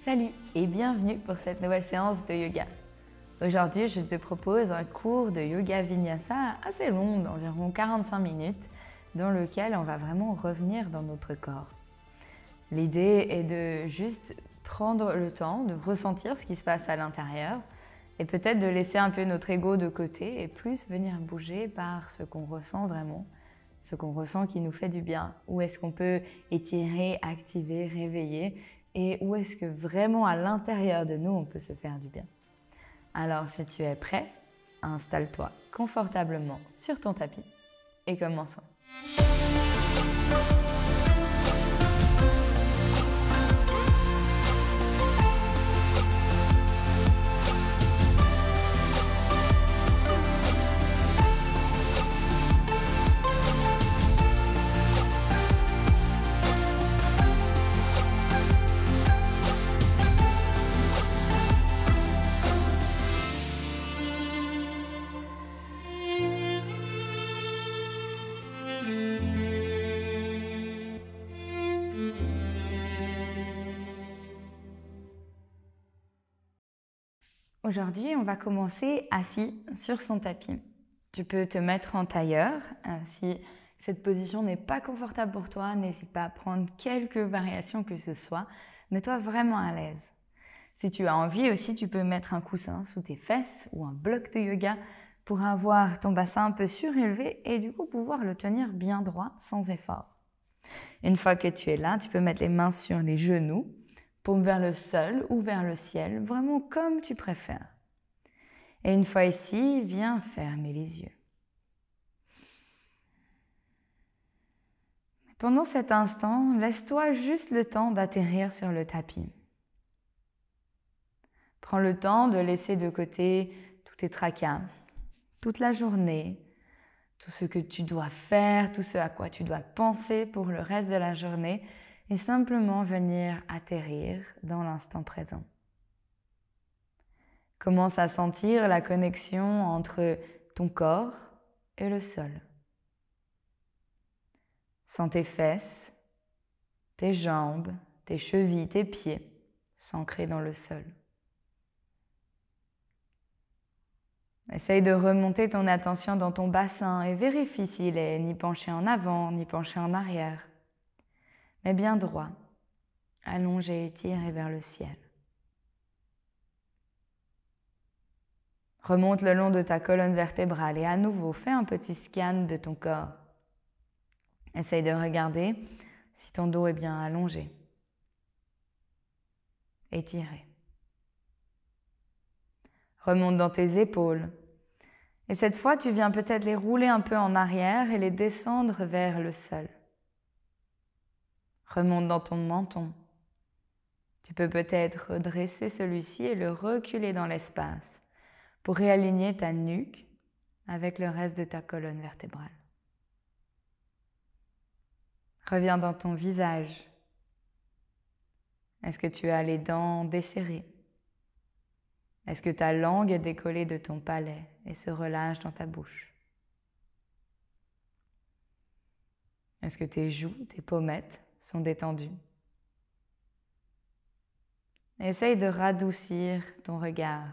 Salut et bienvenue pour cette nouvelle séance de yoga. Aujourd'hui, je te propose un cours de yoga vinyasa assez long, d'environ 45 minutes, dans lequel on va vraiment revenir dans notre corps. L'idée est de juste prendre le temps de ressentir ce qui se passe à l'intérieur et peut-être de laisser un peu notre ego de côté et plus venir bouger par ce qu'on ressent vraiment, ce qu'on ressent qui nous fait du bien. Où est-ce qu'on peut étirer, activer, réveiller et où est-ce que vraiment à l'intérieur de nous on peut se faire du bien. Alors si tu es prêt, installe-toi confortablement sur ton tapis et commençons. Aujourd'hui, on va commencer assis sur son tapis. Tu peux te mettre en tailleur. Si cette position n'est pas confortable pour toi, n'hésite pas à prendre quelques variations que ce soit. Mets-toi vraiment à l'aise. Si tu as envie aussi, tu peux mettre un coussin sous tes fesses ou un bloc de yoga pour avoir ton bassin un peu surélevé et du coup pouvoir le tenir bien droit sans effort. Une fois que tu es là, tu peux mettre les mains sur les genoux, paume vers le sol ou vers le ciel, vraiment comme tu préfères. Et une fois ici, viens fermer les yeux. Pendant cet instant, laisse-toi juste le temps d'atterrir sur le tapis. Prends le temps de laisser de côté tous tes tracas, toute la journée, tout ce que tu dois faire, tout ce à quoi tu dois penser pour le reste de la journée et simplement venir atterrir dans l'instant présent. Commence à sentir la connexion entre ton corps et le sol. Sens tes fesses, tes jambes, tes chevilles, tes pieds s'ancrer dans le sol. Essaye de remonter ton attention dans ton bassin et vérifie s'il est ni penché en avant, ni penché en arrière, mais bien droit, allongé et tiré vers le ciel. Remonte le long de ta colonne vertébrale et à nouveau, fais un petit scan de ton corps. Essaye de regarder si ton dos est bien allongé, étiré. Remonte dans tes épaules. Et cette fois, tu viens peut-être les rouler un peu en arrière et les descendre vers le sol. Remonte dans ton menton. Tu peux peut-être redresser celui-ci et le reculer dans l'espace pour réaligner ta nuque avec le reste de ta colonne vertébrale. Reviens dans ton visage. Est-ce que tu as les dents desserrées? Est-ce que ta langue est décollée de ton palais et se relâche dans ta bouche? Est-ce que tes joues, tes pommettes sont détendues? Essaye de radoucir ton regard,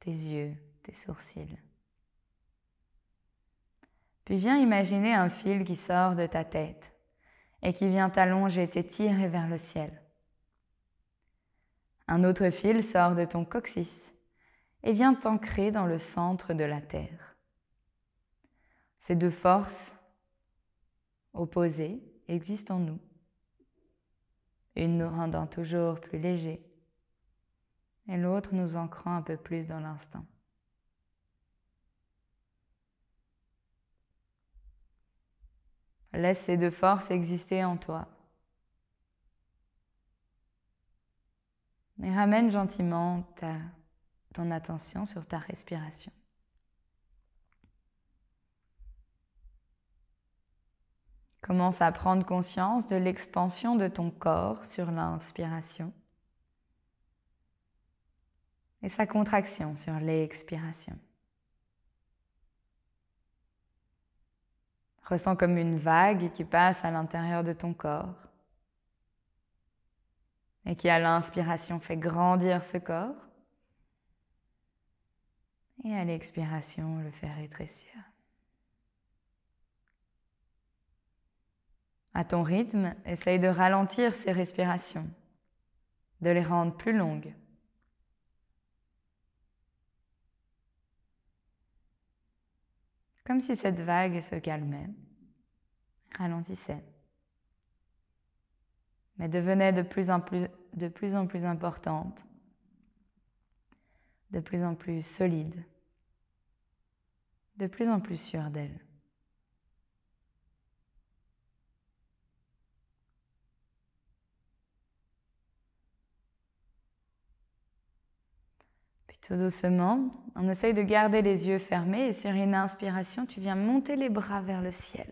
tes yeux, tes sourcils. Puis viens imaginer un fil qui sort de ta tête et qui vient t'allonger et t'étirer vers le ciel. Un autre fil sort de ton coccyx et vient t'ancrer dans le centre de la terre. Ces deux forces opposées existent en nous, une nous rendant toujours plus légers et l'autre nous ancrant un peu plus dans l'instant. Laisse ces deux forces exister en toi. Et ramène gentiment ton attention sur ta respiration. Commence à prendre conscience de l'expansion de ton corps sur l'inspiration et sa contraction sur l'expiration. Ressens comme une vague qui passe à l'intérieur de ton corps. et qui à l'inspiration fait grandir ce corps. Et à l'expiration, le fait rétrécir. À ton rythme, essaye de ralentir ces respirations, de les rendre plus longues. Comme si cette vague se calmait, ralentissait, mais devenait de plus en plus importante, de plus en plus solide, de plus en plus sûre d'elle. Puis tout doucement, on essaye de garder les yeux fermés et sur une inspiration, tu viens monter les bras vers le ciel.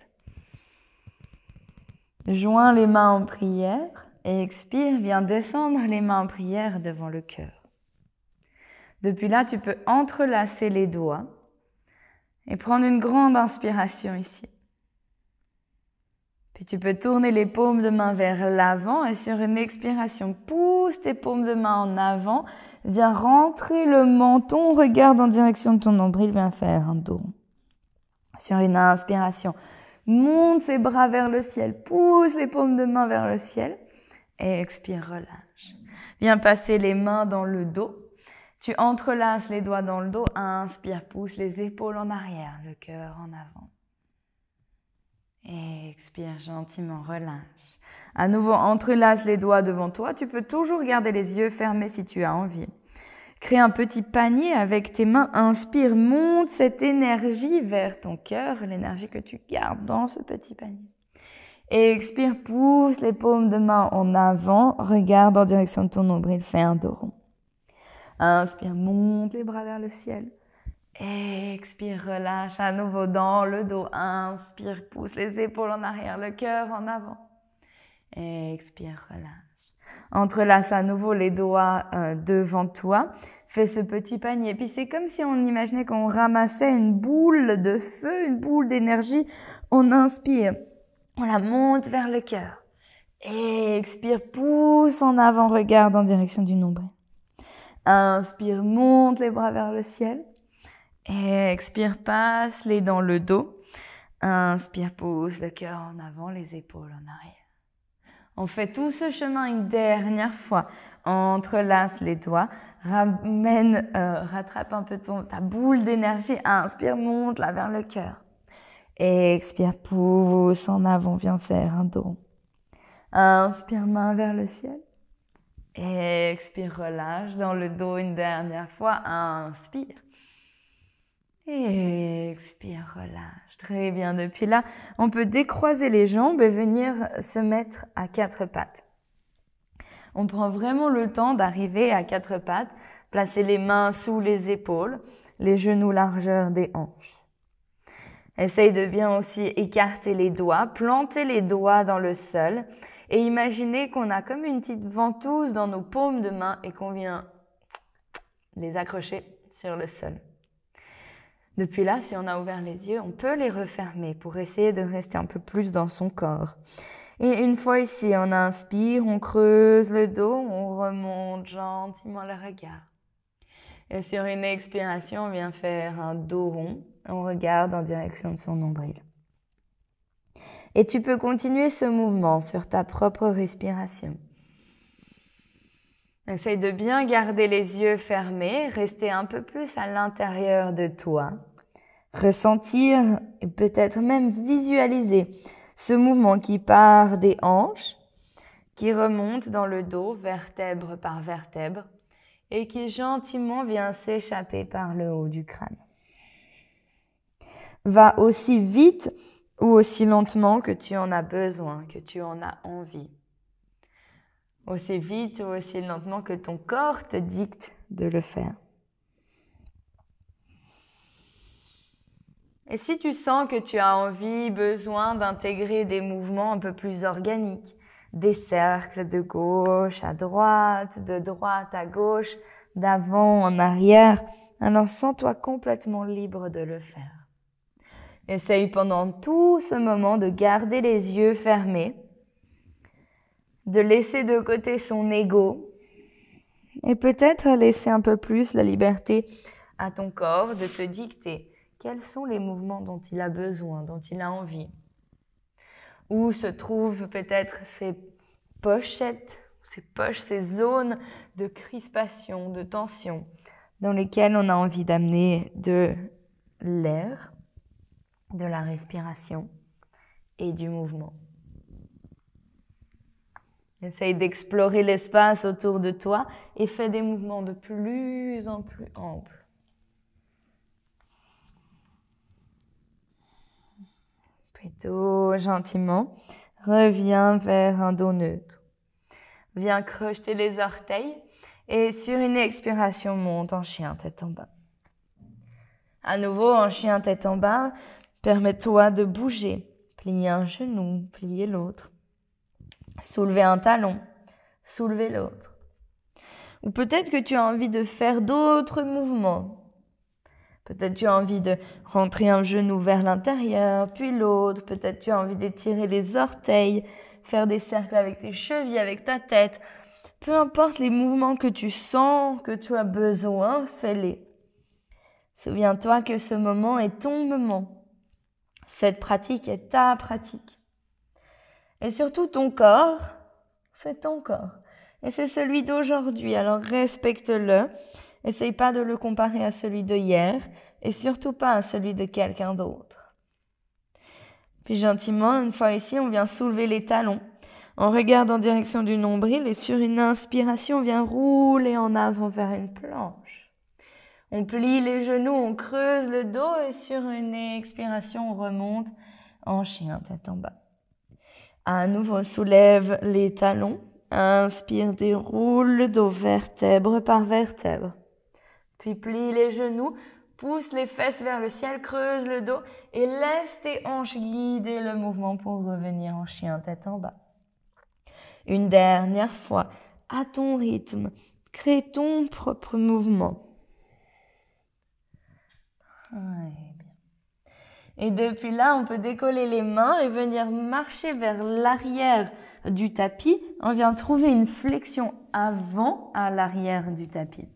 Joins les mains en prière et expire, viens descendre les mains en prière devant le cœur. Depuis là, tu peux entrelacer les doigts et prendre une grande inspiration ici. Puis tu peux tourner les paumes de main vers l'avant et sur une expiration, pousse tes paumes de main en avant, viens rentrer le menton, regarde en direction de ton nombril, viens faire un dos. Sur une inspiration, monte ses bras vers le ciel, pousse les paumes de main vers le ciel et expire, relâche. Viens passer les mains dans le dos. Tu entrelaces les doigts dans le dos, inspire, pousse les épaules en arrière, le cœur en avant. Et expire gentiment, relâche. À nouveau, entrelace les doigts devant toi. Tu peux toujours garder les yeux fermés si tu as envie. Crée un petit panier avec tes mains. Inspire, monte cette énergie vers ton cœur, l'énergie que tu gardes dans ce petit panier. Et expire, pousse les paumes de main en avant. Regarde en direction de ton nombril, fais un dos rond. Inspire, monte les bras vers le ciel. Expire, relâche à nouveau dans le dos. Inspire, pousse les épaules en arrière, le cœur en avant. Expire, relâche. Entrelace à nouveau les doigts devant toi. Fais ce petit panier. Puis c'est comme si on imaginait qu'on ramassait une boule de feu, une boule d'énergie. On inspire, on la monte vers le cœur. Expire, pousse en avant, regarde en direction du nombril. Inspire, monte les bras vers le ciel. Expire, passe-les dans le dos. Inspire, pousse le cœur en avant, les épaules en arrière. On fait tout ce chemin une dernière fois. Entrelace les doigts, rattrape un peu ta boule d'énergie. Inspire, monte-la vers le cœur. Expire, pousse en avant, viens faire un dos. Inspire, main vers le ciel. Expire, relâche dans le dos une dernière fois. Inspire. Expire, relâche. Très bien. Depuis là, on peut décroiser les jambes et venir se mettre à quatre pattes. On prend vraiment le temps d'arriver à quatre pattes, placer les mains sous les épaules, les genoux largeur des hanches. Essaye de bien aussi écarter les doigts, planter les doigts dans le sol et imaginez qu'on a comme une petite ventouse dans nos paumes de main et qu'on vient les accrocher sur le sol. Depuis là, si on a ouvert les yeux, on peut les refermer pour essayer de rester un peu plus dans son corps. Et une fois ici, on inspire, on creuse le dos, on remonte gentiment le regard. Et sur une expiration, on vient faire un dos rond. On regarde en direction de son nombril. Et tu peux continuer ce mouvement sur ta propre respiration. Essaye de bien garder les yeux fermés, rester un peu plus à l'intérieur de toi. Ressentir et peut-être même visualiser ce mouvement qui part des hanches, qui remonte dans le dos, vertèbre par vertèbre, et qui gentiment vient s'échapper par le haut du crâne. Va aussi vite ou aussi lentement que tu en as besoin, que tu en as envie. Aussi vite ou aussi lentement que ton corps te dicte de le faire. Et si tu sens que tu as envie, besoin d'intégrer des mouvements un peu plus organiques, des cercles de gauche à droite, de droite à gauche, d'avant en arrière, alors sens-toi complètement libre de le faire. Essaye pendant tout ce moment de garder les yeux fermés, de laisser de côté son ego et peut-être laisser un peu plus la liberté à ton corps de te dicter quels sont les mouvements dont il a besoin, dont il a envie. Où se trouvent peut-être ces pochettes, ces poches, ces zones de crispation, de tension, dans lesquelles on a envie d'amener de l'air, de la respiration et du mouvement. Essaye d'explorer l'espace autour de toi et fais des mouvements de plus en plus amples. Plutôt gentiment, reviens vers un dos neutre. Viens crocheter les orteils et sur une expiration, monte en chien tête en bas. À nouveau, en chien tête en bas, permets-toi de bouger. Plier un genou, plier l'autre. Soulever un talon, soulever l'autre. Ou peut-être que tu as envie de faire d'autres mouvements. Peut-être tu as envie de rentrer un genou vers l'intérieur, puis l'autre. Peut-être tu as envie d'étirer les orteils, faire des cercles avec tes chevilles, avec ta tête. Peu importe les mouvements que tu sens, que tu as besoin, fais-les. Souviens-toi que ce moment est ton moment. Cette pratique est ta pratique. Et surtout ton corps, c'est ton corps. Et c'est celui d'aujourd'hui, alors respecte-le. Essaye pas de le comparer à celui de hier et surtout pas à celui de quelqu'un d'autre. Puis gentiment, une fois ici, on vient soulever les talons. On regarde en direction du nombril et sur une inspiration, on vient rouler en avant vers une planche. On plie les genoux, on creuse le dos et sur une expiration, on remonte en chien tête en bas. À nouveau, soulève les talons. Inspire, déroule le dos vertèbre par vertèbre. Puis plie les genoux, pousse les fesses vers le ciel, creuse le dos et laisse tes hanches guider le mouvement pour revenir en chien tête en bas. Une dernière fois, à ton rythme, crée ton propre mouvement. Et depuis là, on peut décoller les mains et venir marcher vers l'arrière du tapis. On vient trouver une flexion avant à l'arrière du tapis.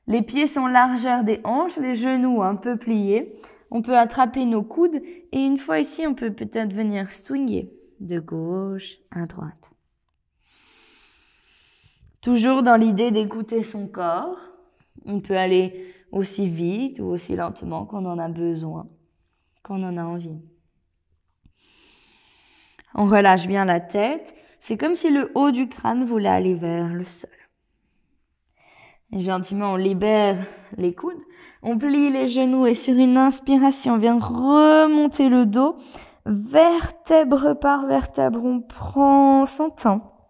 Les pieds sont largeur des hanches, les genoux un peu pliés. On peut attraper nos coudes et une fois ici, on peut peut-être venir swinger de gauche à droite. Toujours dans l'idée d'écouter son corps. On peut aller aussi vite ou aussi lentement qu'on en a besoin, qu'on en a envie. On relâche bien la tête. C'est comme si le haut du crâne voulait aller vers le sol. Et gentiment, on libère les coudes. On plie les genoux et sur une inspiration, on vient remonter le dos. Vertèbre par vertèbre, on prend son temps.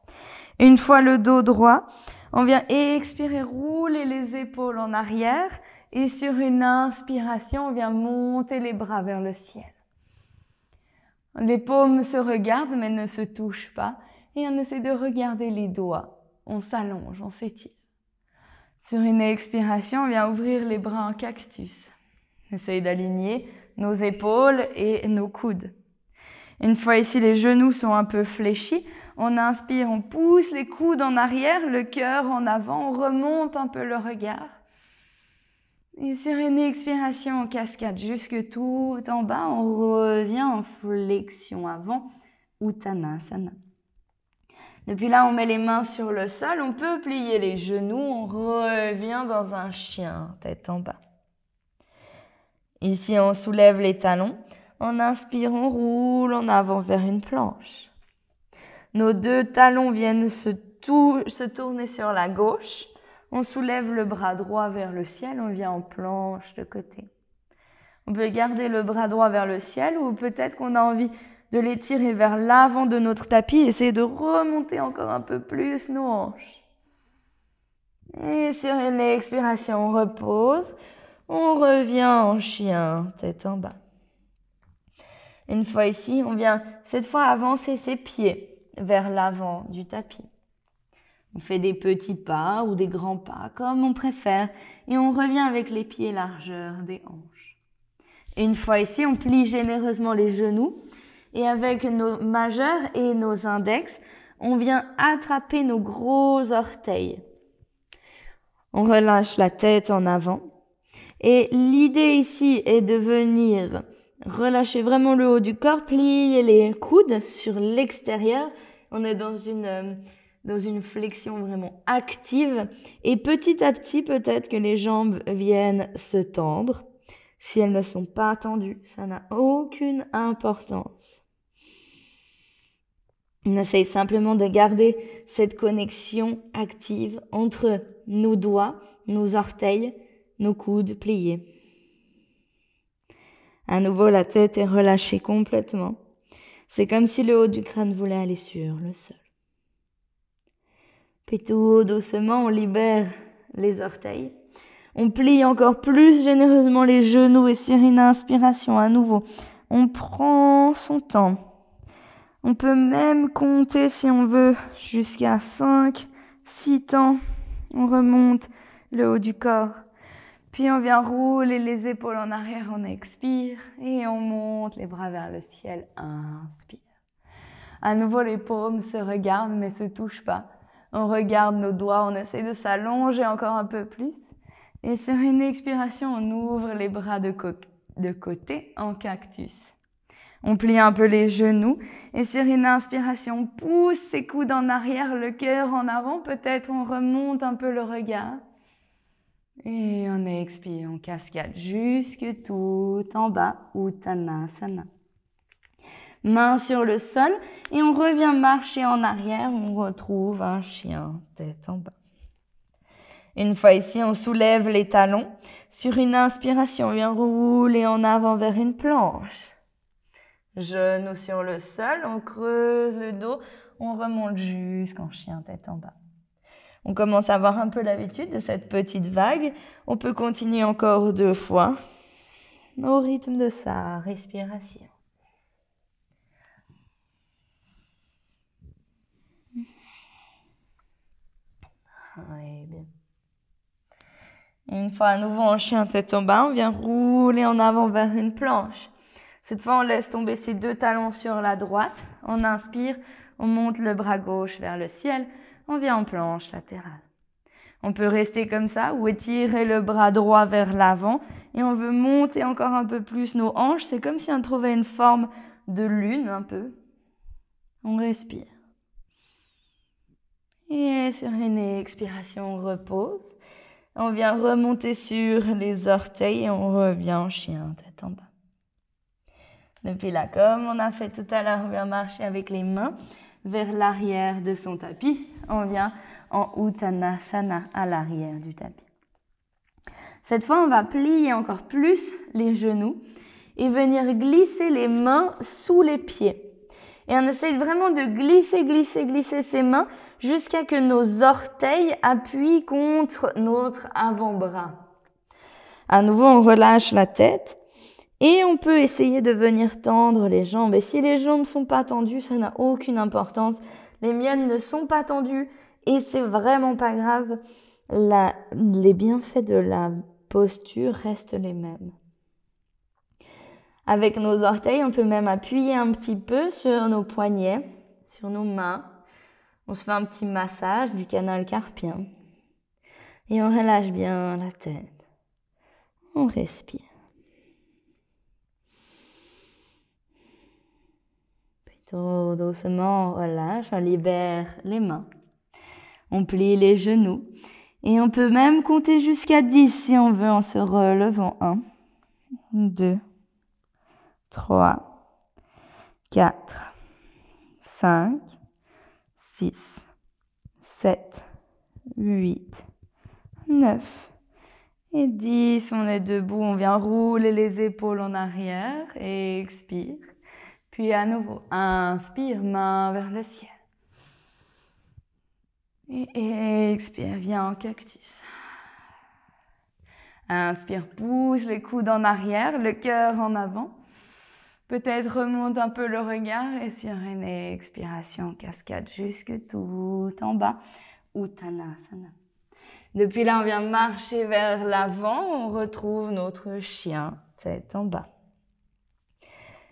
Une fois le dos droit, on vient expirer, rouler les épaules en arrière. Et sur une inspiration, on vient monter les bras vers le ciel. Les paumes se regardent mais ne se touchent pas. Et on essaie de regarder les doigts. On s'allonge, on s'étire. Sur une expiration, on vient ouvrir les bras en cactus. On essaye d'aligner nos épaules et nos coudes. Une fois ici, les genoux sont un peu fléchis. On inspire, on pousse les coudes en arrière, le cœur en avant, on remonte un peu le regard. Et sur une expiration, on cascade jusque tout en bas, on revient en flexion avant, Uttanasana. Depuis là, on met les mains sur le sol, on peut plier les genoux, on revient dans un chien, tête en bas. Ici, on soulève les talons, on inspire, on roule en avant vers une planche. Nos deux talons viennent se tourner sur la gauche. On soulève le bras droit vers le ciel, on vient en planche de côté. On peut garder le bras droit vers le ciel ou peut-être qu'on a envie de l'étirer vers l'avant de notre tapis, essayer de remonter encore un peu plus nos hanches. Et sur une expiration, on repose, on revient en chien, tête en bas. Une fois ici, on vient cette fois avancer ses pieds vers l'avant du tapis. On fait des petits pas ou des grands pas, comme on préfère, et on revient avec les pieds largeur des hanches. Et une fois ici, on plie généreusement les genoux, et avec nos majeurs et nos index, on vient attraper nos gros orteils. On relâche la tête en avant. Et l'idée ici est de venir relâcher vraiment le haut du corps, plier les coudes sur l'extérieur. On est dans une flexion vraiment active. Et petit à petit, peut-être que les jambes viennent se tendre. Si elles ne sont pas tendues, ça n'a aucune importance. On essaye simplement de garder cette connexion active entre nos doigts, nos orteils, nos coudes pliés. À nouveau, la tête est relâchée complètement. C'est comme si le haut du crâne voulait aller sur le sol. Puis tout doucement, on libère les orteils. On plie encore plus généreusement les genoux et sur une inspiration à nouveau, on prend son temps. On peut même compter si on veut jusqu'à 5, 6 temps. On remonte le haut du corps. Puis on vient rouler les épaules en arrière, on expire et on monte les bras vers le ciel, inspire. À nouveau, les paumes se regardent mais se touchent pas. On regarde nos doigts, on essaie de s'allonger encore un peu plus. Et sur une expiration, on ouvre les bras de côté en cactus. On plie un peu les genoux et sur une inspiration, on pousse ses coudes en arrière, le cœur en avant. Peut-être on remonte un peu le regard. Et on expire, on cascade jusque tout en bas, Uttanasana. Main sur le sol et on revient marcher en arrière, on retrouve un chien tête en bas. Une fois ici, on soulève les talons. Sur une inspiration, on vient rouler en avant vers une planche. Genoux sur le sol, on creuse le dos, on remonte jusqu'en chien tête en bas. On commence à avoir un peu l'habitude de cette petite vague. On peut continuer encore 2 fois au rythme de sa respiration. Oui, bien. Une fois à nouveau en chien tête en bas, on vient rouler en avant vers une planche. Cette fois, on laisse tomber ses 2 talons sur la droite. On inspire, on monte le bras gauche vers le ciel. On vient en planche latérale. On peut rester comme ça ou étirer le bras droit vers l'avant. Et on veut monter encore un peu plus nos hanches. C'est comme si on trouvait une forme de lune un peu. On respire. Et sur une expiration, on repose. On vient remonter sur les orteils et on revient en chien tête en bas. Depuis là, comme on a fait tout à l'heure, on vient marcher avec les mains vers l'arrière de son tapis. On vient en Uttanasana à l'arrière du tapis. Cette fois, on va plier encore plus les genoux et venir glisser les mains sous les pieds. Et on essaye vraiment de glisser ses mains jusqu'à que nos orteils appuient contre notre avant-bras. À nouveau, on relâche la tête et on peut essayer de venir tendre les jambes. Et si les jambes ne sont pas tendues, ça n'a aucune importance. Les miennes ne sont pas tendues et c'est vraiment pas grave. Les bienfaits de la posture restent les mêmes. Avec nos orteils, on peut même appuyer un petit peu sur nos poignets, sur nos mains. On se fait un petit massage du canal carpien. Et on relâche bien la tête. On respire. Puis tout doucement, on relâche, on libère les mains. On plie les genoux. Et on peut même compter jusqu'à 10 si on veut en se relevant. 1, 2, 3, 4, 5, 6, 7, 8, 9 et 10. On est debout, on vient rouler les épaules en arrière et expire. Puis à nouveau, inspire, main vers le ciel. Et expire, viens en cactus. Inspire, pousse les coudes en arrière, le cœur en avant. Peut-être remonte un peu le regard et sur une expiration, cascade jusque tout en bas, Uttanasana. Depuis là, on vient marcher vers l'avant, on retrouve notre chien, tête en bas.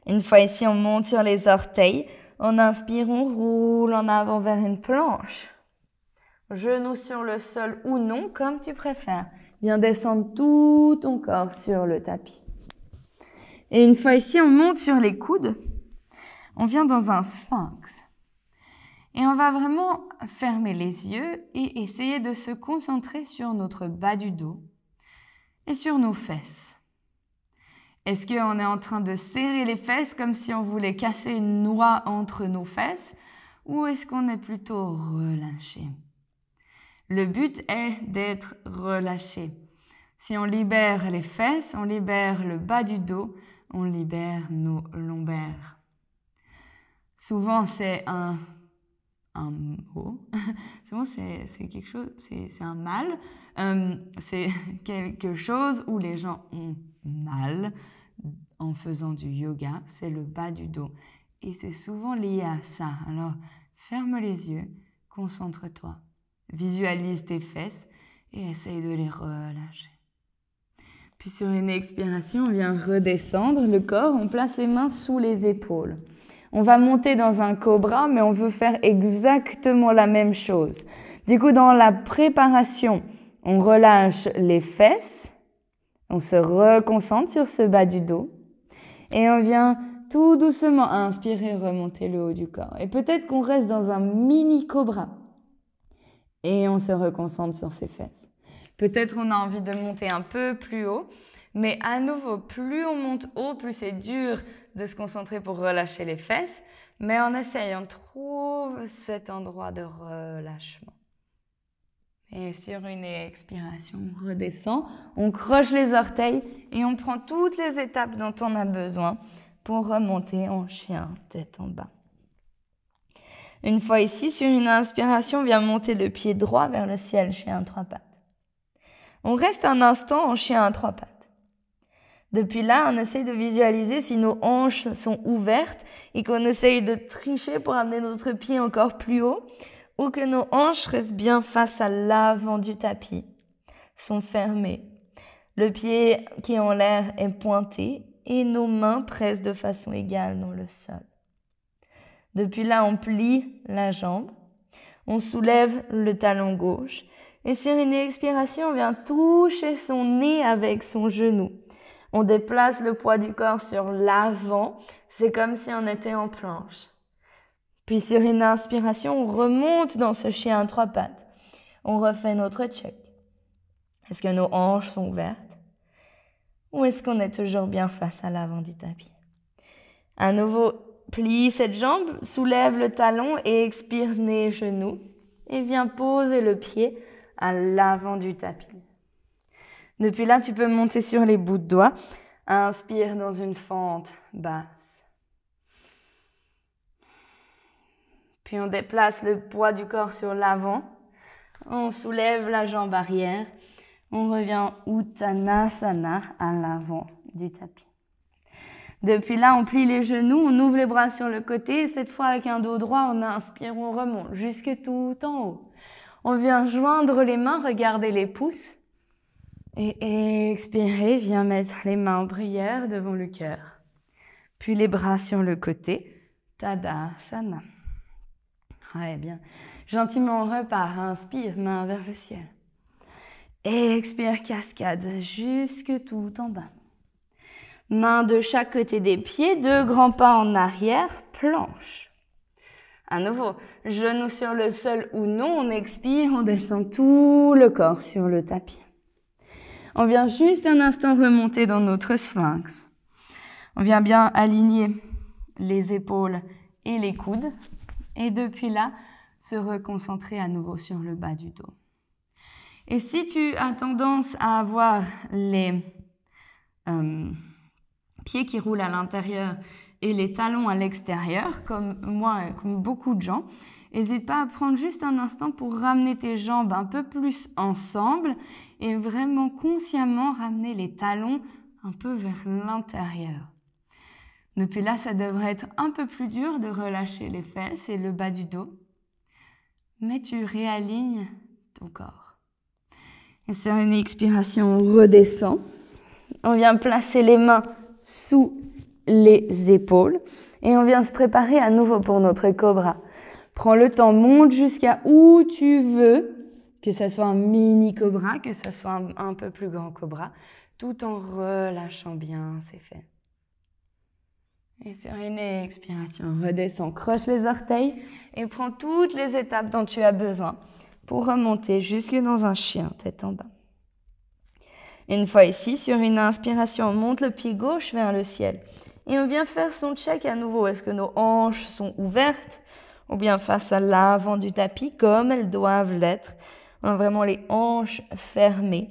Une fois ici, on monte sur les orteils, On inspire, on roule en avant vers une planche. Genoux sur le sol ou non, comme tu préfères. Viens descendre tout ton corps sur le tapis. Et une fois ici, on monte sur les coudes. On vient dans un sphinx. Et on va vraiment fermer les yeux et essayer de se concentrer sur notre bas du dos et sur nos fesses. Est-ce qu'on est en train de serrer les fesses comme si on voulait casser une noix entre nos fesses ou est-ce qu'on est plutôt relâché? Le but est d'être relâché. Si on libère les fesses, on libère le bas du dos, on libère nos lombaires. Souvent, c'est un mot. Souvent, c'est quelque chose, c'est un mal. C'est quelque chose où les gens ont mal en faisant du yoga. C'est le bas du dos. Et c'est souvent lié à ça. Alors, ferme les yeux, concentre-toi. Visualise tes fesses et essaye de les relâcher. Puis sur une expiration, on vient redescendre le corps. On place les mains sous les épaules. On va monter dans un cobra, mais on veut faire exactement la même chose. Du coup, dans la préparation, on relâche les fesses, on se reconcentre sur ce bas du dos et on vient tout doucement inspirer, remonter le haut du corps. Et peut-être qu'on reste dans un mini cobra et on se reconcentre sur ses fesses. Peut-être on a envie de monter un peu plus haut. Mais à nouveau, plus on monte haut, plus c'est dur de se concentrer pour relâcher les fesses. Mais on essaye, on trouve cet endroit de relâchement. Et sur une expiration, on redescend, on croche les orteils et on prend toutes les étapes dont on a besoin pour remonter en chien, tête en bas. Une fois ici, sur une inspiration, on vient monter le pied droit vers le ciel, chien à 3 pattes. On reste un instant en chien à 3 pattes. Depuis là, on essaye de visualiser si nos hanches sont ouvertes et qu'on essaye de tricher pour amener notre pied encore plus haut ou que nos hanches restent bien face à l'avant du tapis, sont fermées. Le pied qui est en l'air est pointé et nos mains pressent de façon égale dans le sol. Depuis là, on plie la jambe, on soulève le talon gauche et sur une expiration, on vient toucher son nez avec son genou. On déplace le poids du corps sur l'avant, c'est comme si on était en planche. Puis sur une inspiration, on remonte dans ce chien à 3 pattes. On refait notre check. Est-ce que nos hanches sont ouvertes? Ou est-ce qu'on est toujours bien face à l'avant du tapis? À nouveau, plie cette jambe, soulève le talon et expire nez, genoux. Et viens poser le pied à l'avant du tapis. Depuis là, tu peux monter sur les bouts de doigts. Inspire dans une fente basse. Puis on déplace le poids du corps sur l'avant. On soulève la jambe arrière. On revient Uttanasana à l'avant du tapis. Depuis là, on plie les genoux, on ouvre les bras sur le côté. Et cette fois, avec un dos droit, on inspire, on remonte jusque tout en haut. On vient joindre les mains, regarder les pouces. Et expirer, viens mettre les mains en prière devant le cœur. Puis les bras sur le côté. Tadasana. Ouais, bien. Gentiment, on repart. Inspire, main vers le ciel. Et expire, cascade, jusque tout en bas. Mains de chaque côté des pieds, 2 grands pas en arrière, planche. À nouveau, genoux sur le sol ou non, on expire, on descend tout le corps sur le tapis. On vient juste un instant remonter dans notre sphinx. On vient bien aligner les épaules et les coudes. Et depuis là, se reconcentrer à nouveau sur le bas du dos. Et si tu as tendance à avoir les pieds qui roulent à l'intérieur et les talons à l'extérieur, comme moi et comme beaucoup de gens, n'hésite pas à prendre juste un instant pour ramener tes jambes un peu plus ensemble et vraiment consciemment ramener les talons un peu vers l'intérieur. Depuis là, ça devrait être un peu plus dur de relâcher les fesses et le bas du dos, mais tu réalignes ton corps. Et sur une expiration, on redescend. On vient placer les mains sous les épaules. Et on vient se préparer à nouveau pour notre cobra. Prends le temps, monte jusqu'à où tu veux, que ce soit un mini cobra, que ce soit un peu plus grand cobra, tout en relâchant bien, c'est fait. Et sur une expiration, redescends, croche les orteils et prends toutes les étapes dont tu as besoin pour remonter jusque dans un chien, tête en bas. Une fois ici, sur une inspiration, on monte le pied gauche vers le ciel. Et on vient faire son check à nouveau. Est-ce que nos hanches sont ouvertes ou bien face à l'avant du tapis comme elles doivent l'être? On a vraiment les hanches fermées.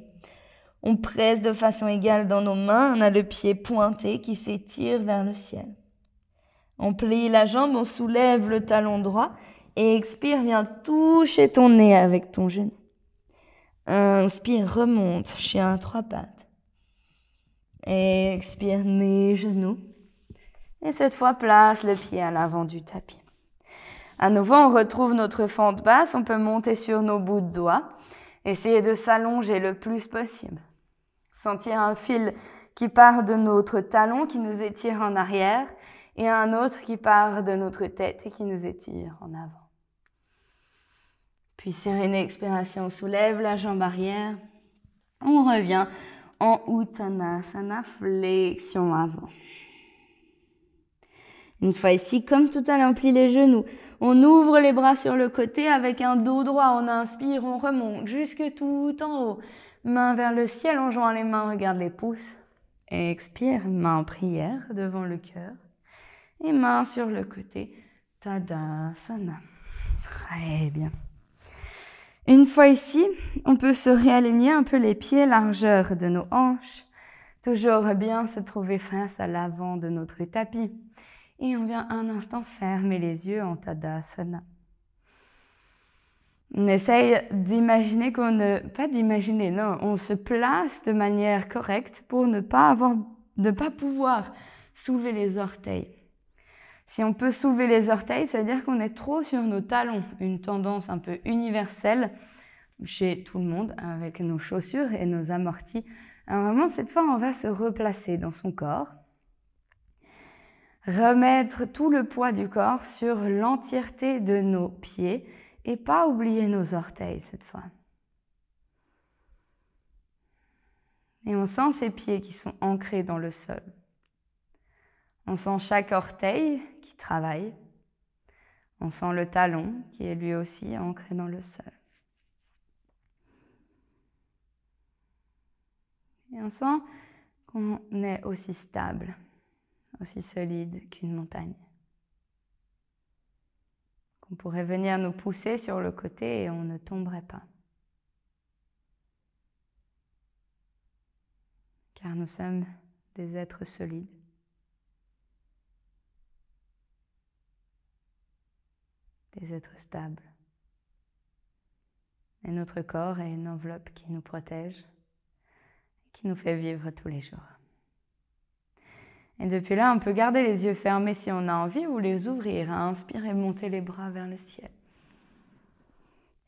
On presse de façon égale dans nos mains. On a le pied pointé qui s'étire vers le ciel. On plie la jambe, on soulève le talon droit et expire, viens toucher ton nez avec ton genou. Inspire, remonte, chien à 3 pattes. Expire, nez, genou. Et cette fois, place le pied à l'avant du tapis. À nouveau, on retrouve notre fente basse. On peut monter sur nos bouts de doigts. Essayer de s'allonger le plus possible. Sentir un fil qui part de notre talon, qui nous étire en arrière, et un autre qui part de notre tête et qui nous étire en avant. Puis sur une expiration, on soulève la jambe arrière. On revient en Uttanasana, flexion avant. Une fois ici, comme tout à l'heure, on plie les genoux. On ouvre les bras sur le côté avec un dos droit. On inspire, on remonte jusque tout en haut. Main vers le ciel, on joint les mains, regarde les pouces. Expire, main en prière devant le cœur. Et main sur le côté, Tadasana. Très bien. Une fois ici, on peut se réaligner un peu les pieds, largeur de nos hanches. Toujours bien se trouver face à l'avant de notre tapis. Et on vient un instant fermer les yeux en Tadasana. On essaye d'imaginer on se place de manière correcte pour ne pas pouvoir soulever les orteils. Si on peut soulever les orteils, ça veut dire qu'on est trop sur nos talons, une tendance un peu universelle chez tout le monde avec nos chaussures et nos amortis. Alors vraiment, cette fois, on va se replacer dans son corps. Remettre tout le poids du corps sur l'entièreté de nos pieds et pas oublier nos orteils cette fois. Et on sent ces pieds qui sont ancrés dans le sol. On sent chaque orteil qui travaille. On sent le talon qui est lui aussi ancré dans le sol. Et on sent qu'on est aussi stable, aussi solide qu'une montagne. Qu'on pourrait venir nous pousser sur le côté et on ne tomberait pas. Car nous sommes des êtres solides. Des êtres stables. Et notre corps est une enveloppe qui nous protège, qui nous fait vivre tous les jours. Et depuis là, on peut garder les yeux fermés si on a envie ou les ouvrir. Inspire, monter les bras vers le ciel.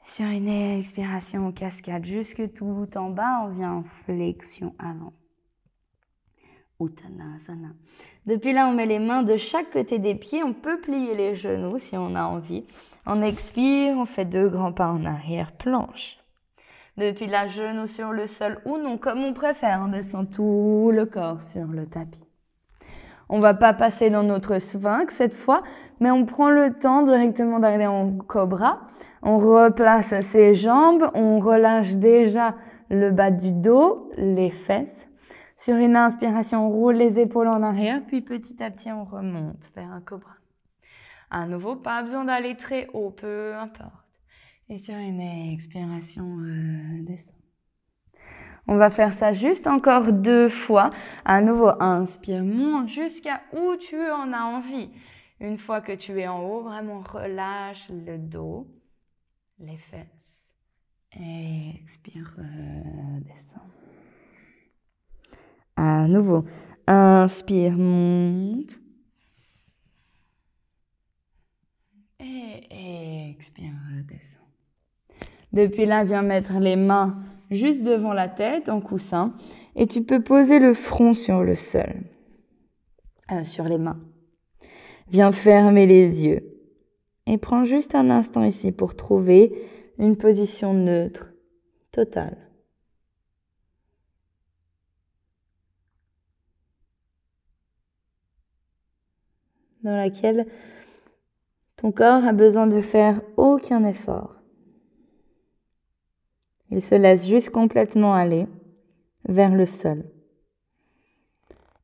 Sur une expiration, on cascade jusque tout en bas, on vient en flexion avant. Uttanasana. Depuis là, on met les mains de chaque côté des pieds. On peut plier les genoux si on a envie. On expire, on fait 2 grands pas en arrière, planche. Depuis là, genoux sur le sol ou non, comme on préfère. On descend tout le corps sur le tapis. On ne va pas passer dans notre sphinx cette fois, mais on prend le temps directement d'arriver en cobra. On replace ses jambes, on relâche déjà le bas du dos, les fesses. Sur une inspiration, on roule les épaules en arrière, puis petit à petit, on remonte vers un cobra. À nouveau, pas besoin d'aller très haut, peu importe. Et sur une expiration, descend. On va faire ça juste encore 2 fois. À nouveau, inspire, monte jusqu'à où tu en as envie. Une fois que tu es en haut, vraiment relâche le dos, les fesses. Et expire, descend. À nouveau, inspire, monte. Et expire, descend. Depuis là, viens mettre les mains juste devant la tête en coussin et tu peux poser le front sur le sol. sur les mains. Viens fermer les yeux. Et prends juste un instant ici pour trouver une position neutre, totale. Dans laquelle ton corps a besoin de faire aucun effort. Il se laisse juste complètement aller vers le sol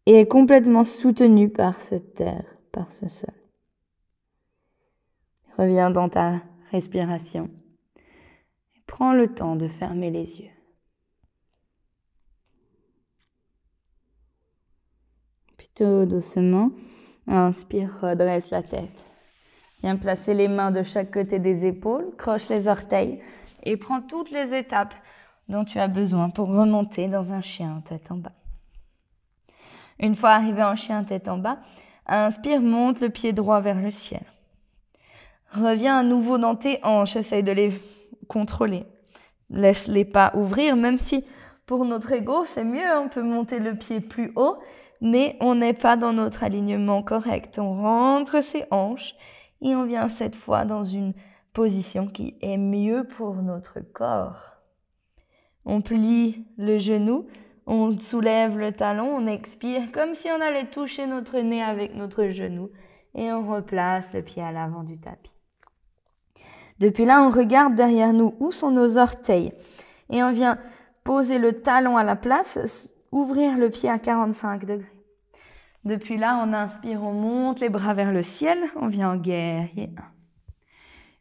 et est complètement soutenu par cette terre, par ce sol. Reviens dans ta respiration et prends le temps de fermer les yeux. Plutôt doucement, inspire, redresse la tête. Viens placer les mains de chaque côté des épaules, croche les orteils et prends toutes les étapes dont tu as besoin pour remonter dans un chien tête en bas. Une fois arrivé en chien tête en bas, inspire, monte le pied droit vers le ciel. Reviens à nouveau dans tes hanches, essaye de les contrôler. Laisse les pas ouvrir, même si pour notre ego c'est mieux, on peut monter le pied plus haut, mais on n'est pas dans notre alignement correct. On rentre ses hanches et on vient cette fois dans une position qui est mieux pour notre corps. On plie le genou, on soulève le talon, on expire comme si on allait toucher notre nez avec notre genou et on replace le pied à l'avant du tapis. Depuis là, on regarde derrière nous où sont nos orteils et on vient poser le talon à la place, ouvrir le pied à 45 degrés. Depuis là, on inspire, on monte les bras vers le ciel, on vient en guerrier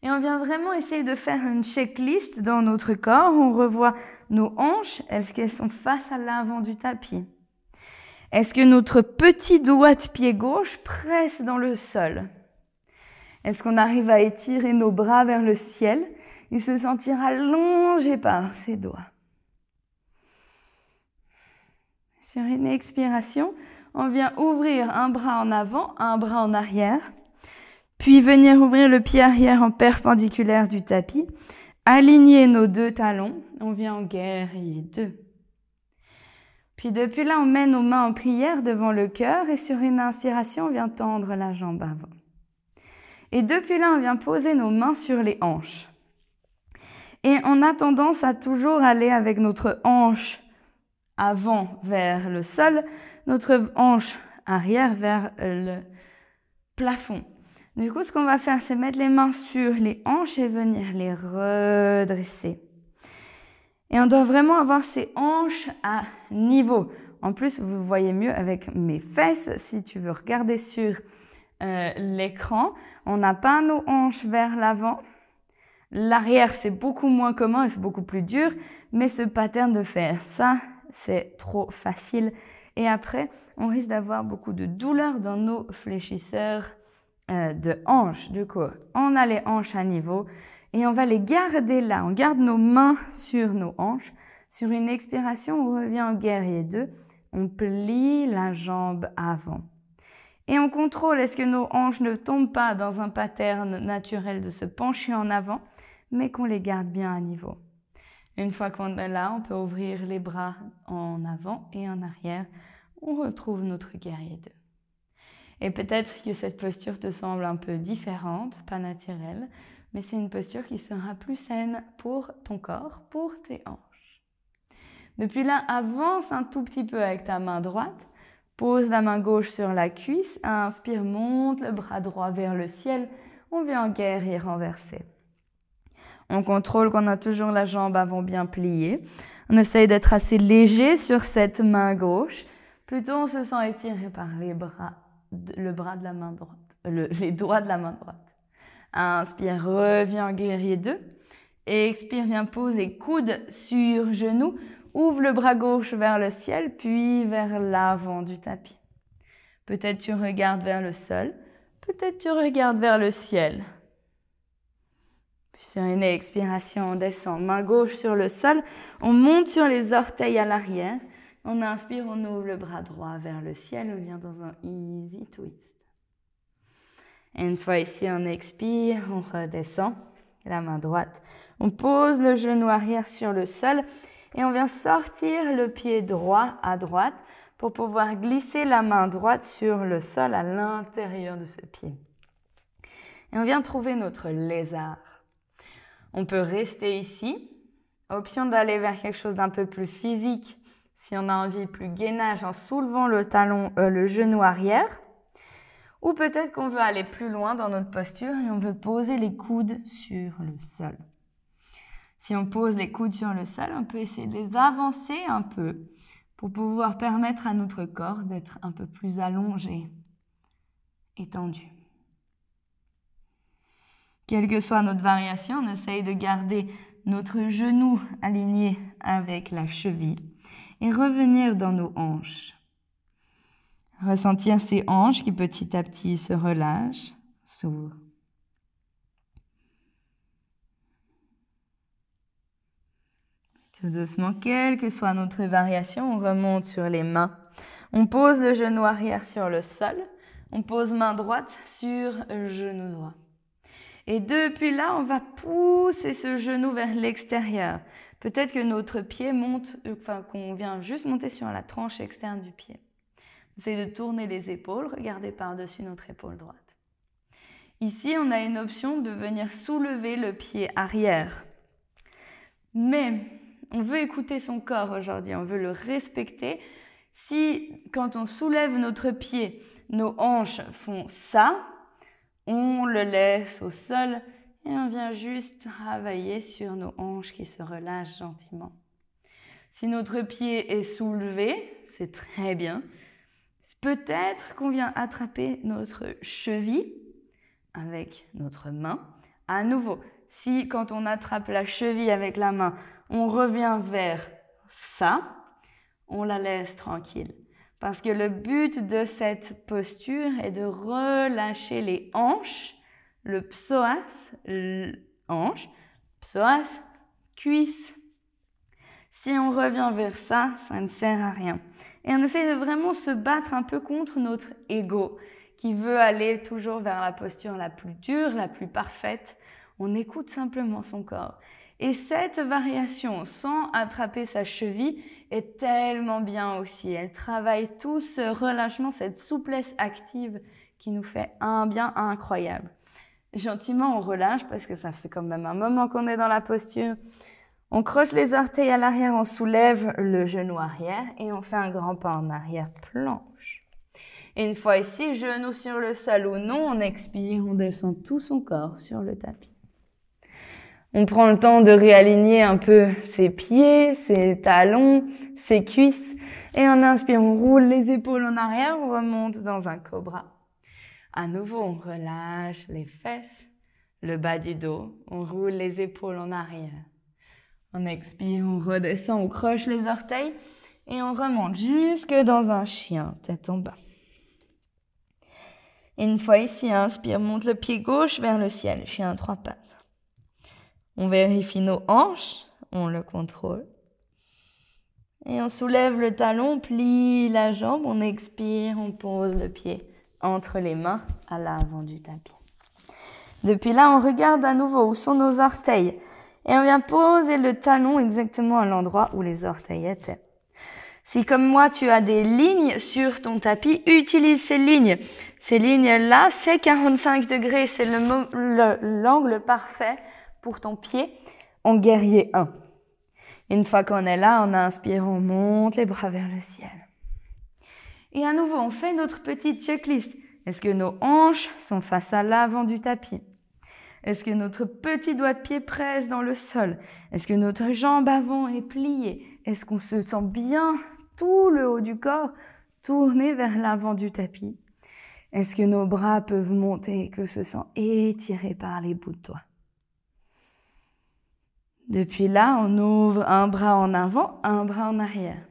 1. Et on vient vraiment essayer de faire une checklist dans notre corps. On revoit nos hanches, est-ce qu'elles sont face à l'avant du tapis? Est-ce que notre petit doigt de pied gauche presse dans le sol? Est-ce qu'on arrive à étirer nos bras vers le ciel et se sentir allongé par ses doigts? Sur une expiration, on vient ouvrir un bras en avant, un bras en arrière, puis venir ouvrir le pied arrière en perpendiculaire du tapis, aligner nos deux talons, on vient en guerrier 2. Puis depuis là, on met nos mains en prière devant le cœur et sur une inspiration, on vient tendre la jambe avant. Et depuis là, on vient poser nos mains sur les hanches. Et on a tendance à toujours aller avec notre hanche avant vers le sol, notre hanche arrière vers le plafond. Du coup, ce qu'on va faire, c'est mettre les mains sur les hanches et venir les redresser. Et on doit vraiment avoir ces hanches à niveau. En plus, vous voyez mieux avec mes fesses. Si tu veux regarder sur l'écran, on n'a pas nos hanches vers l'avant. L'arrière, c'est beaucoup moins commun et c'est beaucoup plus dur. Mais ce pattern de faire ça, c'est trop facile. Et après, on risque d'avoir beaucoup de douleur dans nos fléchisseurs de hanches. Du coup, on a les hanches à niveau et on va les garder là. On garde nos mains sur nos hanches. Sur une expiration, on revient en guerrier 2. On plie la jambe avant. Et on contrôle, est-ce que nos hanches ne tombent pas dans un pattern naturel de se pencher en avant, mais qu'on les garde bien à niveau. Une fois qu'on est là, on peut ouvrir les bras en avant et en arrière. On retrouve notre guerrier 2. Et peut-être que cette posture te semble un peu différente, pas naturelle, mais c'est une posture qui sera plus saine pour ton corps, pour tes hanches. Depuis là, avance un tout petit peu avec ta main droite. Pose la main gauche sur la cuisse. Inspire, monte le bras droit vers le ciel. On vient en guerrier renversé. On contrôle qu'on a toujours la jambe avant bien pliée. On essaye d'être assez léger sur cette main gauche. Plutôt, on se sent étiré par les bras. Le bras de la main droite, les doigts de la main droite. Inspire, reviens en guerrier 2. Et expire, viens poser coude sur genou. Ouvre le bras gauche vers le ciel, puis vers l'avant du tapis. Peut-être tu regardes vers le sol, peut-être tu regardes vers le ciel. Puis sur une expiration, on descend, main gauche sur le sol. On monte sur les orteils à l'arrière. On inspire, on ouvre le bras droit vers le ciel, on vient dans un easy twist. Et une fois ici, on expire, on redescend, la main droite. On pose le genou arrière sur le sol et on vient sortir le pied droit à droite pour pouvoir glisser la main droite sur le sol à l'intérieur de ce pied. Et on vient trouver notre lézard. On peut rester ici. Option d'aller vers quelque chose d'un peu plus physique, si on a envie, plus gainage en soulevant le genou arrière. Ou peut-être qu'on veut aller plus loin dans notre posture et on veut poser les coudes sur le sol. Si on pose les coudes sur le sol, on peut essayer de les avancer un peu pour pouvoir permettre à notre corps d'être un peu plus allongé, étendu. Quelle que soit notre variation, on essaye de garder notre genou aligné avec la cheville et revenir dans nos hanches. Ressentir ces hanches qui petit à petit se relâchent, s'ouvrent. Tout doucement, quelle que soit notre variation, on remonte sur les mains. On pose le genou arrière sur le sol. On pose main droite sur genou droit. Et depuis là, on va pousser ce genou vers l'extérieur. Peut-être que notre pied monte, qu'on vient juste monter sur la tranche externe du pied. Essayez de tourner les épaules, regardez par-dessus notre épaule droite. Ici, on a une option de venir soulever le pied arrière. Mais on veut écouter son corps aujourd'hui, on veut le respecter. Si, quand on soulève notre pied, nos hanches font ça, on le laisse au sol et on vient juste travailler sur nos hanches qui se relâchent gentiment. Si notre pied est soulevé, c'est très bien. Peut-être qu'on vient attraper notre cheville avec notre main. À nouveau, si quand on attrape la cheville avec la main, on revient vers ça, on la laisse tranquille. Parce que le but de cette posture est de relâcher les hanches, le psoas, hanche, psoas, cuisse. Si on revient vers ça, ça ne sert à rien. Et on essaie de vraiment se battre un peu contre notre ego qui veut aller toujours vers la posture la plus dure, la plus parfaite. On écoute simplement son corps. Et cette variation, sans attraper sa cheville, est tellement bien aussi. Elle travaille tout ce relâchement, cette souplesse active qui nous fait un bien incroyable. Gentiment, on relâche parce que ça fait quand même un moment qu'on est dans la posture. On croche les orteils à l'arrière, on soulève le genou arrière et on fait un grand pas en arrière, planche. Et une fois ici, genou sur le sol ou non, on expire, on descend tout son corps sur le tapis. On prend le temps de réaligner un peu ses pieds, ses talons, ses cuisses. Et on inspire, on roule les épaules en arrière, on remonte dans un cobra. À nouveau, on relâche les fesses, le bas du dos, on roule les épaules en arrière. On expire, on redescend, on croche les orteils et on remonte jusque dans un chien, tête en bas. Et une fois ici, inspire, monte le pied gauche vers le ciel, chien à 3 pattes. On vérifie nos hanches, on le contrôle. Et on soulève le talon, on plie la jambe, on expire, on pose le pied entre les mains à l'avant du tapis. Depuis là, on regarde à nouveau où sont nos orteils. Et on vient poser le talon exactement à l'endroit où les orteils étaient. Si comme moi, tu as des lignes sur ton tapis, utilise ces lignes. Ces lignes-là, c'est 45 degrés, c'est l'angle parfait pour ton pied en guerrier 1. Une fois qu'on est là, on inspire, on monte les bras vers le ciel. Et à nouveau, on fait notre petite checklist. Est-ce que nos hanches sont face à l'avant du tapis? Est-ce que notre petit doigt de pied presse dans le sol? Est-ce que notre jambe avant est pliée? Est-ce qu'on se sent bien tout le haut du corps tourné vers l'avant du tapis? Est-ce que nos bras peuvent monter et que se sent étiré par les bouts de doigts? Depuis là, on ouvre un bras en avant, un bras en arrière.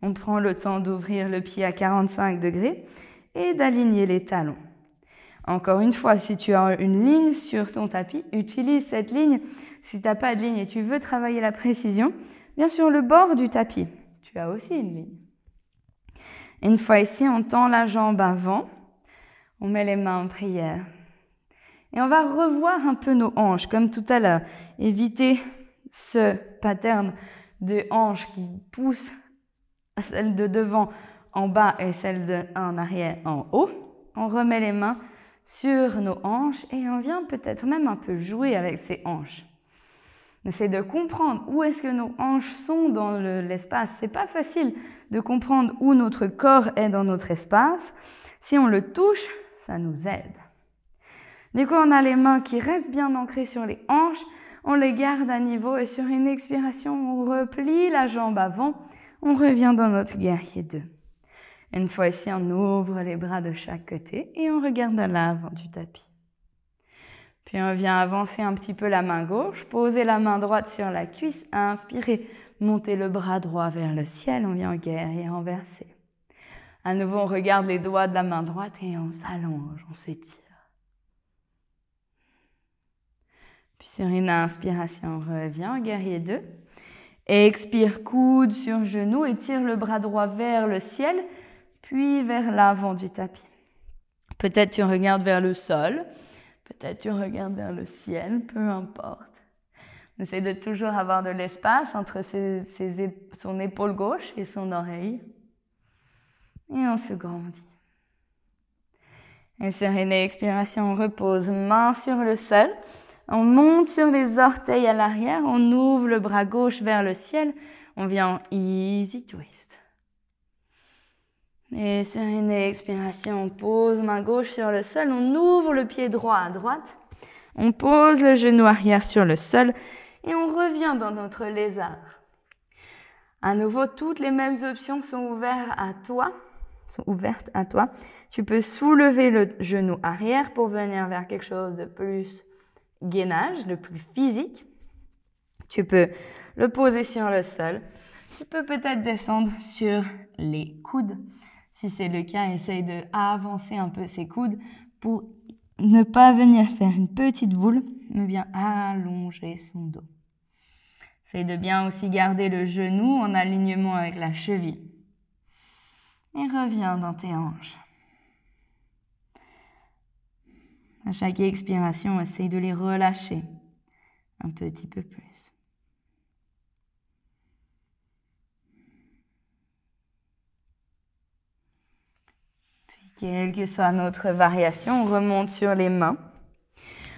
On prend le temps d'ouvrir le pied à 45 degrés et d'aligner les talons. Encore une fois, si tu as une ligne sur ton tapis, utilise cette ligne. Si tu n'as pas de ligne et tu veux travailler la précision, bien sûr, le bord du tapis, tu as aussi une ligne. Une fois ici, on tend la jambe avant, on met les mains en prière. Et on va revoir un peu nos hanches, comme tout à l'heure. Éviter ce pattern de hanches qui poussent celle de devant en bas et celle en arrière en haut. On remet les mains sur nos hanches et on vient peut-être même un peu jouer avec ces hanches. On essaie de comprendre où est-ce que nos hanches sont dans l'espace. C'est pas facile de comprendre où notre corps est dans notre espace. Si on le touche, ça nous aide. Dès qu'on a les mains qui restent bien ancrées sur les hanches, on les garde à niveau et sur une expiration, on replie la jambe avant. On revient dans notre guerrier 2. Une fois ici, on ouvre les bras de chaque côté et on regarde à l'avant du tapis. Puis on vient avancer un petit peu la main gauche, poser la main droite sur la cuisse, inspirer, monter le bras droit vers le ciel, on vient en guerrier renversé. À nouveau, on regarde les doigts de la main droite et on s'allonge, on s'étire. Puis sur une inspiration, on revient en guerrier 2. Expire, coude sur genou, étire le bras droit vers le ciel, puis vers l'avant du tapis. Peut-être tu regardes vers le sol, peut-être tu regardes vers le ciel, peu importe. On essaie de toujours avoir de l'espace entre son épaule gauche et son oreille. Et on se grandit. Et sur une expiration, on repose main sur le sol. On monte sur les orteils à l'arrière, on ouvre le bras gauche vers le ciel, on vient en easy twist. Et sur une expiration, on pose main gauche sur le sol, on ouvre le pied droit à droite, on pose le genou arrière sur le sol et on revient dans notre lézard. À nouveau, toutes les mêmes options sont ouvertes à toi. Tu peux soulever le genou arrière pour venir vers quelque chose de plus gainage, le plus physique. Tu peux le poser sur le sol. Tu peux peut-être descendre sur les coudes. Si c'est le cas, essaye d'avancer un peu ses coudes pour ne pas venir faire une petite boule, mais bien allonger son dos. Essaye de bien aussi garder le genou en alignement avec la cheville. Et reviens dans tes hanches. À chaque expiration, essaye de les relâcher un petit peu plus. Puis, quelle que soit notre variation, on remonte sur les mains.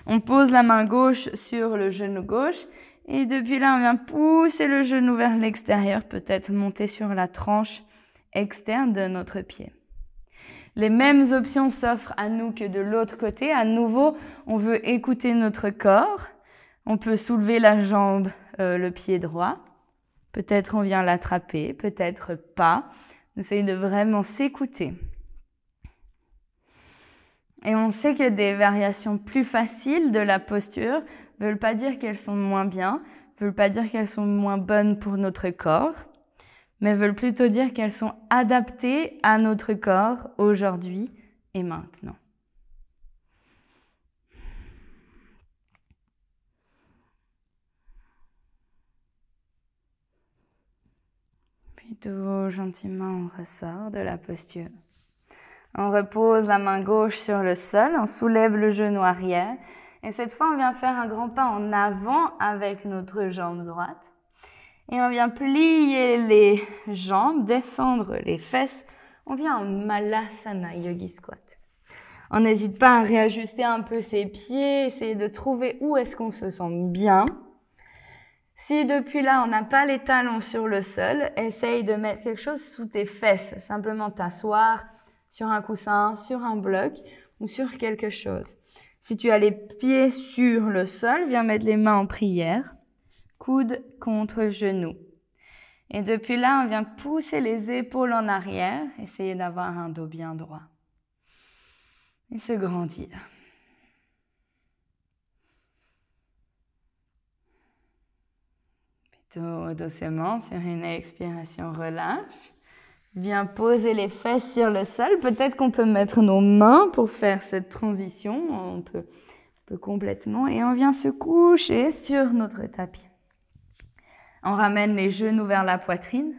On pose la main gauche sur le genou gauche et depuis là, on vient pousser le genou vers l'extérieur, peut-être monter sur la tranche externe de notre pied. Les mêmes options s'offrent à nous que de l'autre côté. À nouveau, on veut écouter notre corps. On peut soulever la jambe, le pied droit. Peut-être on vient l'attraper, peut-être pas. On essaye de vraiment s'écouter. Et on sait que des variations plus faciles de la posture ne veulent pas dire qu'elles sont moins bien, ne veulent pas dire qu'elles sont moins bonnes pour notre corps, mais veulent plutôt dire qu'elles sont adaptées à notre corps aujourd'hui et maintenant. Puis tout gentiment, on ressort de la posture. On repose la main gauche sur le sol, on soulève le genou arrière et cette fois, on vient faire un grand pas en avant avec notre jambe droite. Et on vient plier les jambes, descendre les fesses. On vient en Malasana Yogi Squat. On n'hésite pas à réajuster un peu ses pieds, essayer de trouver où est-ce qu'on se sent bien. Si depuis là, on n'a pas les talons sur le sol, essaye de mettre quelque chose sous tes fesses. Simplement t'asseoir sur un coussin, sur un bloc ou sur quelque chose. Si tu as les pieds sur le sol, viens mettre les mains en prière. Coude contre genou. Et depuis là, on vient pousser les épaules en arrière, essayer d'avoir un dos bien droit. Et se grandir. Plutôt doucement, sur une expiration, relâche. Viens poser les fesses sur le sol. Peut-être qu'on peut mettre nos mains pour faire cette transition. On peut complètement. Et on vient se coucher sur notre tapis. On ramène les genoux vers la poitrine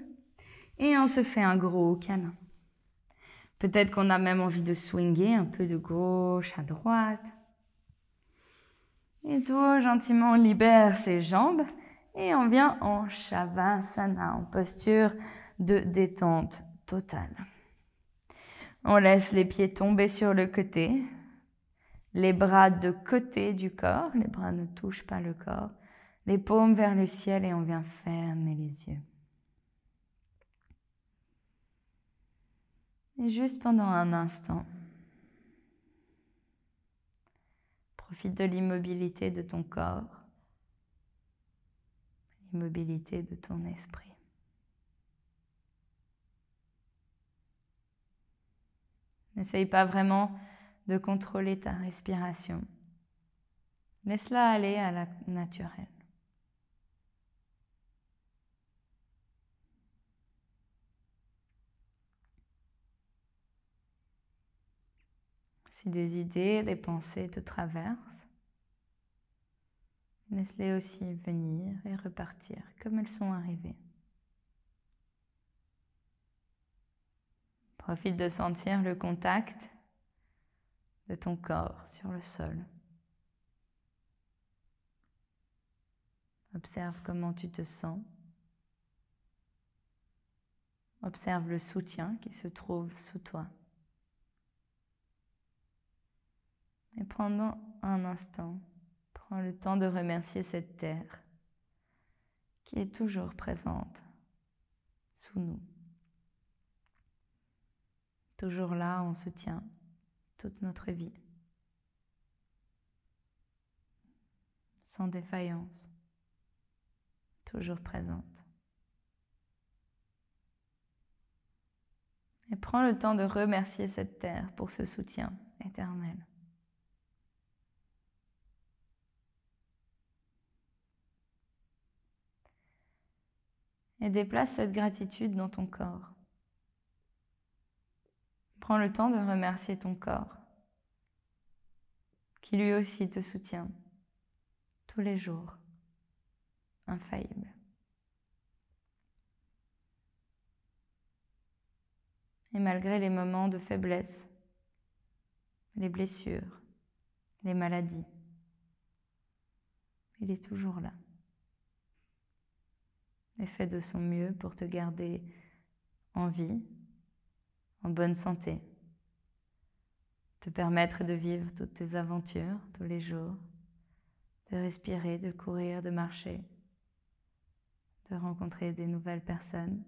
et on se fait un gros câlin. Peut-être qu'on a même envie de swinger un peu de gauche à droite. Et tout gentiment, on libère ses jambes et on vient en Shavasana, en posture de détente totale. On laisse les pieds tomber sur le côté, les bras de côté du corps, les bras ne touchent pas le corps, les paumes vers le ciel et on vient fermer les yeux. Et juste pendant un instant, profite de l'immobilité de ton corps, l'immobilité de ton esprit. N'essaye pas vraiment de contrôler ta respiration. Laisse-la aller à la naturelle. Si des idées, des pensées te traversent, laisse-les aussi venir et repartir comme elles sont arrivées. Profite de sentir le contact de ton corps sur le sol. Observe comment tu te sens. Observe le soutien qui se trouve sous toi. Et pendant un instant, prends le temps de remercier cette terre qui est toujours présente sous nous. Toujours là en soutien toute notre vie, sans défaillance, toujours présente. Et prends le temps de remercier cette terre pour ce soutien éternel. Et déplace cette gratitude dans ton corps. Prends le temps de remercier ton corps, qui lui aussi te soutient tous les jours, infaillible. Et malgré les moments de faiblesse, les blessures, les maladies, il est toujours là. Et fait de son mieux pour te garder en vie, en bonne santé, te permettre de vivre toutes tes aventures tous les jours, de respirer, de courir, de marcher, de rencontrer des nouvelles personnes,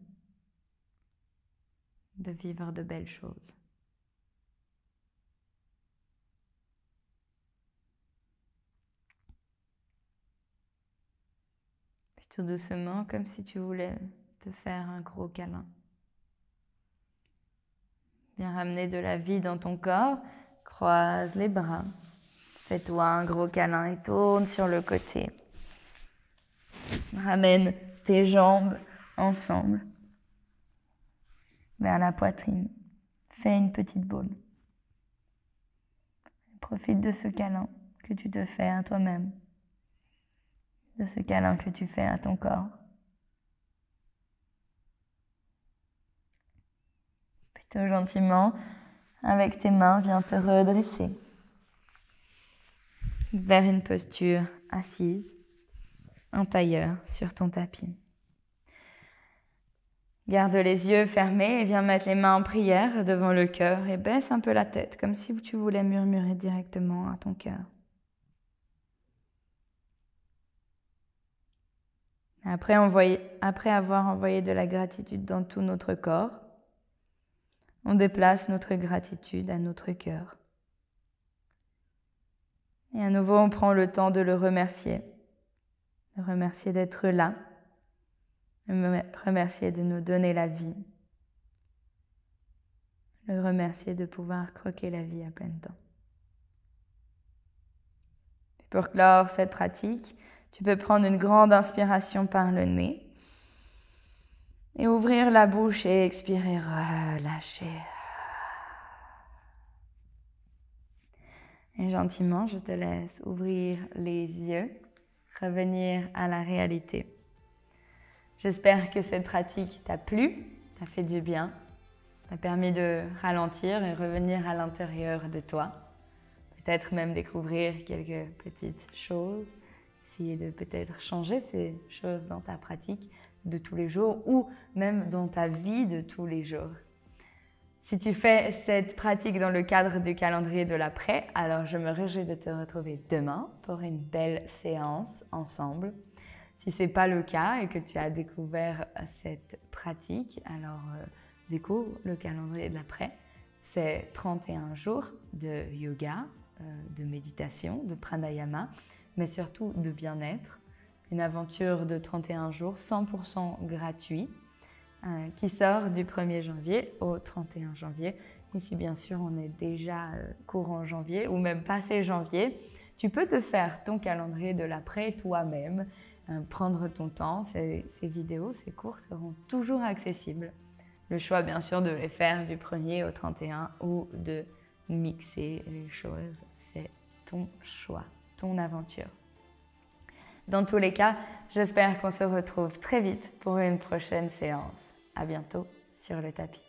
de vivre de belles choses. Puis tout doucement, comme si tu voulais te faire un gros câlin. Viens ramener de la vie dans ton corps, croise les bras, fais-toi un gros câlin et tourne sur le côté. Ramène tes jambes ensemble vers la poitrine. Fais une petite boule. Profite de ce câlin que tu te fais à toi-même, de ce câlin que tu fais à ton corps. Plutôt gentiment, avec tes mains, viens te redresser vers une posture assise, en tailleur sur ton tapis. Garde les yeux fermés et viens mettre les mains en prière devant le cœur et baisse un peu la tête, comme si tu voulais murmurer directement à ton cœur. Après avoir envoyé de la gratitude dans tout notre corps, on déplace notre gratitude à notre cœur. Et à nouveau, on prend le temps de le remercier d'être là, le remercier de nous donner la vie, le remercier de pouvoir croquer la vie à pleines dents. Pour clore cette pratique, tu peux prendre une grande inspiration par le nez et ouvrir la bouche et expirer, relâcher. Et gentiment, je te laisse ouvrir les yeux, revenir à la réalité. J'espère que cette pratique t'a plu, t'a fait du bien, t'a permis de ralentir et revenir à l'intérieur de toi. Peut-être même découvrir quelques petites choses, essayer de peut-être changer ces choses dans ta pratique de tous les jours ou même dans ta vie de tous les jours. Si tu fais cette pratique dans le cadre du calendrier de l'après, alors je me réjouis de te retrouver demain pour une belle séance ensemble. Si ce n'est pas le cas et que tu as découvert cette pratique, alors découvre le calendrier de l'après. C'est 31 jours de yoga, de méditation, de pranayama, mais surtout de bien-être. Une aventure de 31 jours 100% gratuit qui sort du 1er janvier au 31 janvier. Ici, bien sûr, on est déjà courant janvier ou même passé janvier. Tu peux te faire ton calendrier de l'après toi-même, prendre ton temps. Ces vidéos, ces cours seront toujours accessibles. Le choix, bien sûr, de les faire du 1er au 31 ou de mixer les choses, c'est ton choix, ton aventure. Dans tous les cas, j'espère qu'on se retrouve très vite pour une prochaine séance. À bientôt sur le tapis.